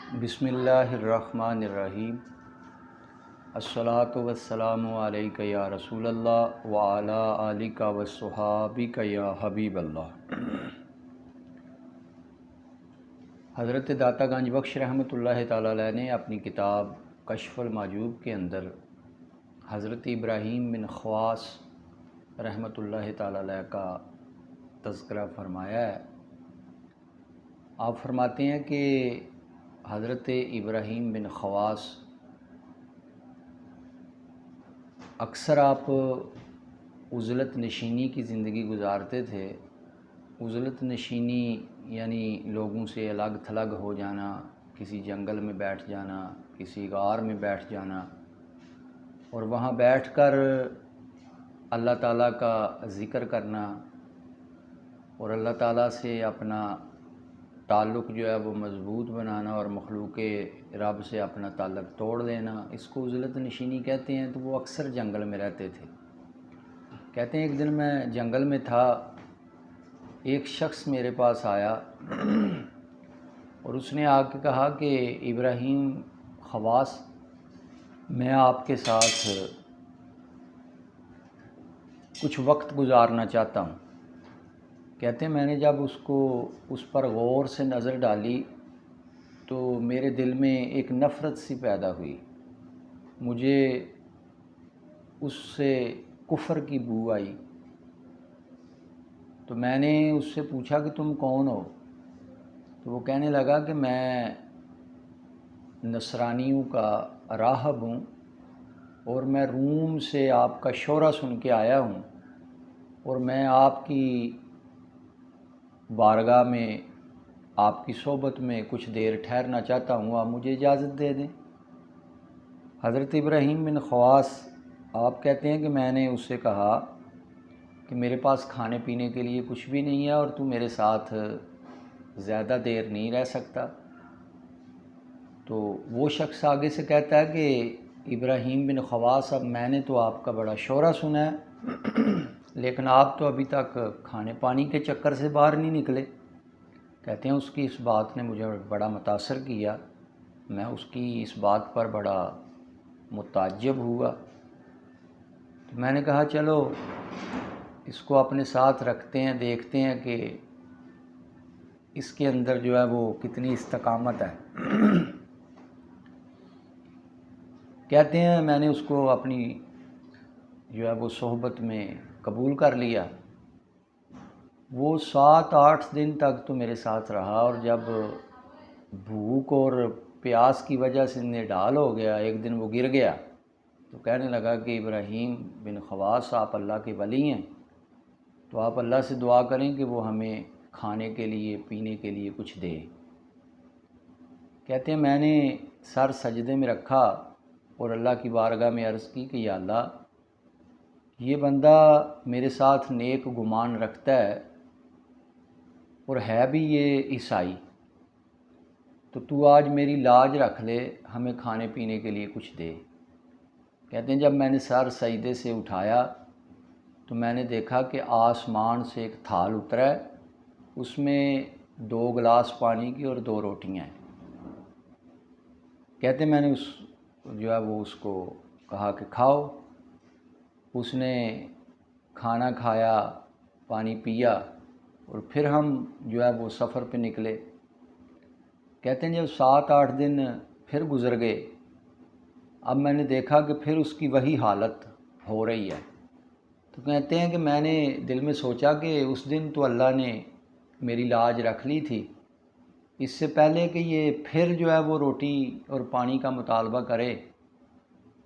بسم اللہ الرحمن الرحیم۔ الصلاۃ والسلام علیک یا رسول اللہ وعلی آلک وصحابک یا حبیب اللہ۔ حضرت داتا گنج بخش رحمۃ اللہ تعالیٰ علیہ نے اپنی کتاب کشف المحجوب کے اندر حضرت ابراہیم بن خواص رحمۃ اللہ تعالیٰ علیہ کا تذکرہ فرمایا ہے۔ آپ فرماتے ہیں کہ حضرت ابراہیم بن خواص اکثر آپ عزلت نشینی کی زندگی گزارتے تھے۔ عزلت نشینی یعنی لوگوں سے الگ تھلگ ہو جانا، کسی جنگل میں بیٹھ جانا، کسی غار میں بیٹھ جانا اور وہاں بیٹھ کر اللہ تعالیٰ کا ذکر کرنا اور اللہ تعالیٰ سے اپنا تعلق جو ہے وہ مضبوط بنانا اور مخلوق رب سے اپنا تعلق توڑ دینا، اس کو عزلت نشینی کہتے ہیں۔ تو وہ اکثر جنگل میں رہتے تھے۔ کہتے ہیں ایک دن میں جنگل میں تھا، ایک شخص میرے پاس آیا اور اس نے آ کے کہا کہ ابراہیم خواص، میں آپ کے ساتھ کچھ وقت گزارنا چاہتا ہوں۔ کہتے ہیں میں نے جب اس پر غور سے نظر ڈالی تو میرے دل میں ایک نفرت سی پیدا ہوئی، مجھے اس سے کفر کی بو آئی۔ تو میں نے اس سے پوچھا کہ تم کون ہو؟ تو وہ کہنے لگا کہ میں نصرانیوں کا راہب ہوں اور میں روم سے آپ کا شورا سن کے آیا ہوں اور میں آپ کی بارگاہ میں آپ کی صحبت میں کچھ دیر ٹھہرنا چاہتا ہوں، آپ مجھے اجازت دے دیں۔ حضرت ابراہیم بن خواص آپ کہتے ہیں کہ میں نے اس سے کہا کہ میرے پاس کھانے پینے کے لیے کچھ بھی نہیں ہے اور تو میرے ساتھ زیادہ دیر نہیں رہ سکتا۔ تو وہ شخص آگے سے کہتا ہے کہ ابراہیم بن خواص، اب میں نے تو آپ کا بڑا شورا سنا ہے لیکن آپ تو ابھی تک کھانے پانی کے چکر سے باہر نہیں نکلے۔ کہتے ہیں اس کی اس بات نے مجھے بڑا متاثر کیا، میں اس کی اس بات پر بڑا متعجب ہوا۔ تو میں نے کہا چلو اس کو اپنے ساتھ رکھتے ہیں، دیکھتے ہیں کہ اس کے اندر جو ہے وہ کتنی استقامت ہے۔ کہتے ہیں میں نے اس کو اپنی جو ہے وہ صحبت میں قبول کر لیا۔ وہ 7-8 دن تک تو میرے ساتھ رہا اور جب بھوک اور پیاس کی وجہ سے نڈال ہو گیا، ایک دن وہ گر گیا تو کہنے لگا کہ ابراہیم بن خواص، آپ اللہ کے ولی ہیں، تو آپ اللہ سے دعا کریں کہ وہ ہمیں کھانے کے لیے پینے کے لیے کچھ دے۔ کہتے ہیں میں نے سر سجدے میں رکھا اور اللہ کی بارگاہ میں عرض کی کہ یا اللہ، یہ بندہ میرے ساتھ نیک گمان رکھتا ہے اور ہے بھی یہ عیسائی، تو آج میری لاج رکھ لے، ہمیں کھانے پینے کے لیے کچھ دے۔ کہتے ہیں جب میں نے سر سجدے سے اٹھایا تو میں نے دیکھا کہ آسمان سے ایک تھال اترا ہے، اس میں 2 گلاس پانی کی اور 2 روٹیاں ہیں۔ کہتے ہیں میں نے اس کو کہا کہ کھاؤ۔ اس نے کھانا کھایا، پانی پیا اور پھر ہم جو ہے وہ سفر پہ نکلے۔ کہتے ہیں جب 7-8 دن پھر گزر گئے، اب میں نے دیکھا کہ پھر اس کی وہی حالت ہو رہی ہے۔ تو کہتے ہیں کہ میں نے دل میں سوچا کہ اس دن تو اللہ نے میری لاج رکھ لی تھی، اس سے پہلے کہ یہ پھر جو ہے وہ روٹی اور پانی کا مطالبہ کرے،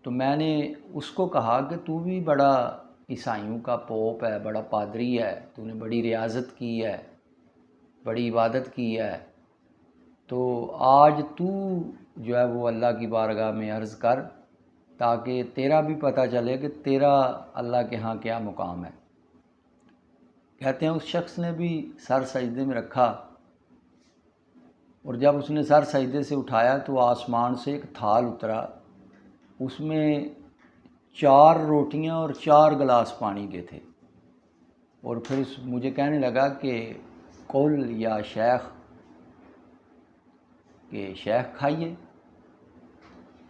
تو میں نے اس کو کہا کہ تو بھی بڑا عیسائیوں کا پوپ ہے، بڑا پادری ہے، تو نے بڑی ریاضت کی ہے، بڑی عبادت کی ہے، تو آج تو جو ہے وہ اللہ کی بارگاہ میں عرض کر تاکہ تیرا بھی پتہ چلے کہ تیرا اللہ کے ہاں کیا مقام ہے۔ کہتے ہیں اس شخص نے بھی سر سجدے میں رکھا اور جب اس نے سر سجدے سے اٹھایا تو آسمان سے ایک تھال اترا، اس میں 4 روٹیاں اور 4 گلاس پانی کے تھے، اور پھر مجھے کہنے لگا کہ قل یا شیخ، کہ شیخ کھائیے۔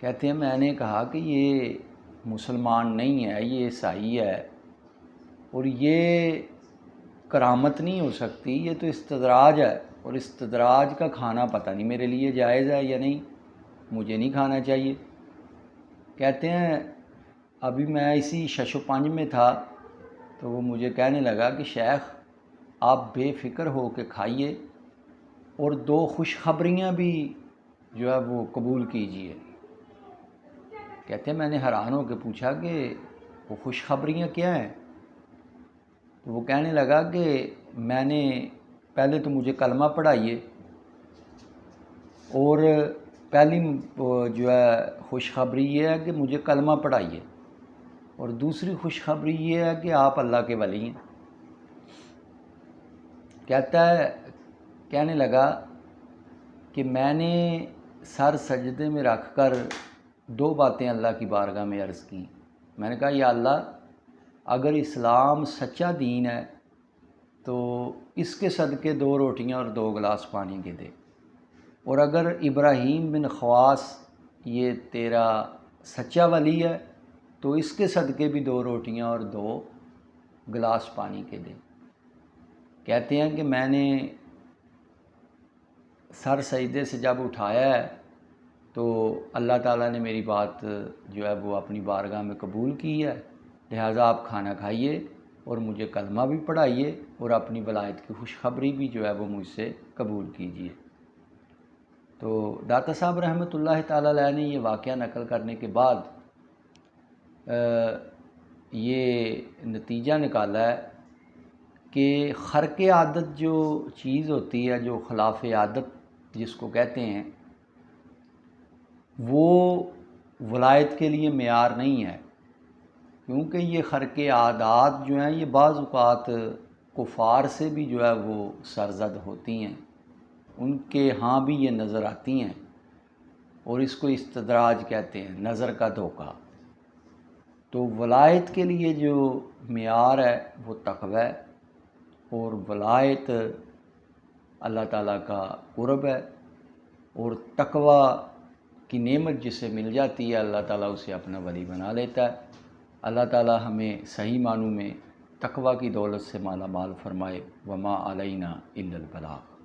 کہتے ہیں میں نے کہا کہ یہ مسلمان نہیں ہے، یہ عیسائی ہے، اور یہ کرامت نہیں ہو سکتی، یہ تو استدراج ہے، اور استدراج کا کھانا پتہ نہیں میرے لیے جائز ہے یا نہیں، مجھے نہیں کھانا چاہیے۔ کہتے ہیں ابھی میں اسی شش و پنج میں تھا تو وہ مجھے کہنے لگا کہ شیخ آپ بے فکر ہو کے کھائیے اور 2 خوشخبریاں بھی جو ہے وہ قبول کیجئے۔ کہتے ہیں میں نے حیران ہو کے پوچھا کہ وہ خوشخبریاں کیا ہیں؟ تو وہ کہنے لگا کہ میں نے پہلے تو مجھے کلمہ پڑھائیے، اور پہلی جو ہے خوشخبری یہ ہے کہ مجھے کلمہ پڑھائیے، اور دوسری خوشخبری یہ ہے کہ آپ اللہ کے ولی ہیں۔ کہنے لگا کہ میں نے سر سجدے میں رکھ کر 2 باتیں اللہ کی بارگاہ میں عرض کی۔ میں نے کہا یا اللہ، اگر اسلام سچا دین ہے تو اس کے صدقے 2 روٹیاں اور 2 گلاس پانی کے دے، اور اگر ابراہیم بن خواص یہ تیرا سچا ولی ہے تو اس کے صدقے بھی 2 روٹیاں اور 2 گلاس پانی کے دے۔ کہتے ہیں کہ میں نے سر سجدے سے جب اٹھایا ہے تو اللہ تعالیٰ نے میری بات جو ہے وہ اپنی بارگاہ میں قبول کی ہے، لہٰذا آپ کھانا کھائیے اور مجھے کلمہ بھی پڑھائیے اور اپنی ولایت کی خوشخبری بھی جو ہے وہ مجھ سے قبول کیجیے۔ تو داتا صاحب رحمۃ اللہ تعالیٰ علیہ نے یہ واقعہ نقل کرنے کے بعد یہ نتیجہ نکالا ہے کہ خرق عادت جو چیز ہوتی ہے، جو خلاف عادت جس کو کہتے ہیں، وہ ولایت کے لیے معیار نہیں ہے، کیونکہ یہ خرق عادات جو ہیں یہ بعض اوقات کفار سے بھی جو ہے وہ سرزد ہوتی ہیں، ان کے ہاں بھی یہ نظر آتی ہیں، اور اس کو استدراج کہتے ہیں، نظر کا دھوکہ۔ تو ولایت کے لیے جو معیار ہے وہ تقوی ہے، اور ولایت اللہ تعالیٰ کا قرب ہے، اور تقوی کی نعمت جسے مل جاتی ہے اللہ تعالیٰ اسے اپنا ولی بنا لیتا ہے۔ اللہ تعالیٰ ہمیں صحیح معنوں میں تقوی کی دولت سے مالا مال فرمائے۔ وما علینا الا البلاغ۔